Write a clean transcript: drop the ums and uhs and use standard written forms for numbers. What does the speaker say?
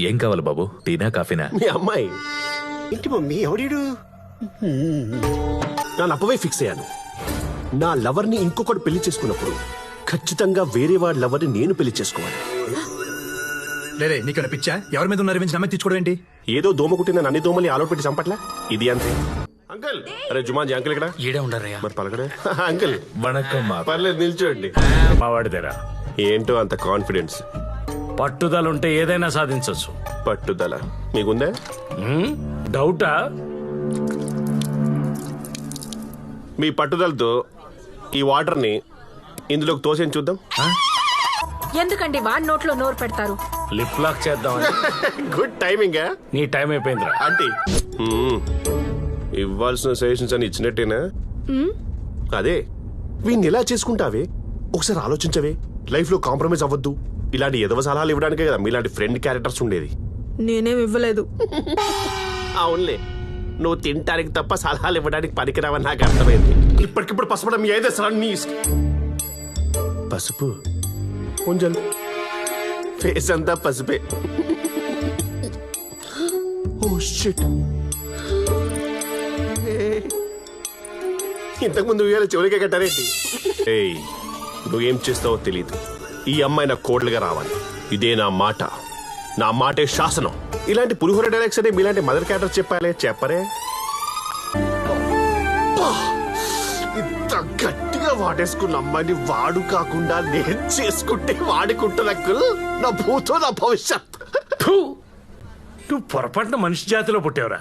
ఏం కావాలి బాబు, టీనా కాఫీనా? మీ అమ్మాయి ఇంటి మమ్మీ ఎవడీడు? నా అప్పవే ఫిక్స్ అయ్యాను. నా లవర్ని ఇంకొకటి పెళ్లి చేసుకున్నప్పుడు ఖచ్చితంగా వేరే వాడి లవర్ని నేను పెళ్లి చేసుకోవాలి. లేదే నీకు పిచ్చా? ఎవరి మీద ఉన్న రివెంజ్ నమ్మే తీసుకోవడం ఏంటి? ఏదో దోమ కుట్టిన అన్ని దోమల్ని ఆలో పెట్టి చంపట్లా, ఇది అంతే. అంకుల్, అరే జుమాన్ అంకుల్ ఇక్కడ ఈడే ఉండరయ్యా. మరి పలకడే. అంకుల్ వణకం. పర్లేదు, నిల్చోండి. మావాడిదేరా. ఏంటో అంత కాన్ఫిడెన్స్? పట్టుదలుంటే ఏదైనా సాధించవచ్చు. పట్టుదల మీకుందా? డౌటా? మీ పట్టుదలతో ఈ వాటర్ని ఇందులోకి తోసేని చూద్దాం. ఎందుకండి వాడి నోట్లో నోరు పెడతారు? లిప్ లాక్ చేద్దామని. Good timing. నీ టైం అయిపోయిందిరా. ఆంటీ, ఇవ్వాల్సిన సజెషన్స్ అని ఇచ్చినట్టేనా? అదే, వీడిని ఎలా చేసుకుంటావే ఒకసారి ఆలోచించవే. లైఫ్ లో కాంప్రమైజ్ అవ్వద్దు. ఇలాంటి ఎదవ సలహాలు ఇవ్వడానికే కదా మీలాంటి ఫ్రెండ్ క్యారెక్టర్స్ ఉండేది. నేనేం ఇవ్వలేదు. అవునులే, నువ్వు తింటానికి తప్ప సలహాలు ఇవ్వడానికి పనికిరావని నాకు అర్థమైంది. ఇప్పటికిప్పుడు పసుపడం మీ అయితే నీ పసుపు కొంచెం ఫేస్ అంతా పసుపే. ఓ షిట్, ఇంతకుముందు ఉయ్యాల చెవులకే కట్టారేంటి? ఏయ్, నువ్వేం చేస్తావో తెలియదు. ఈ అమ్మాయి నా కోడలుగా రావాలి. ఇదే నా మాట. నా మాటే శాసనం. ఇలాంటి పులిహోర డైలాగ్స్ అంటే మీలాంటి మదర్ క్యారెక్టర్ చెప్పాలే, చెప్పరే. ఇంత గట్టిగా వాడేసుకున్న అమ్మాయిని వాడు కాకుండా నేను చేసుకుంటే వాడుకుంటున్నకు నా భూతో నా భవిష్యత్. నువ్వు పొరపాటున మనిషి జాతిలో పుట్టావురా.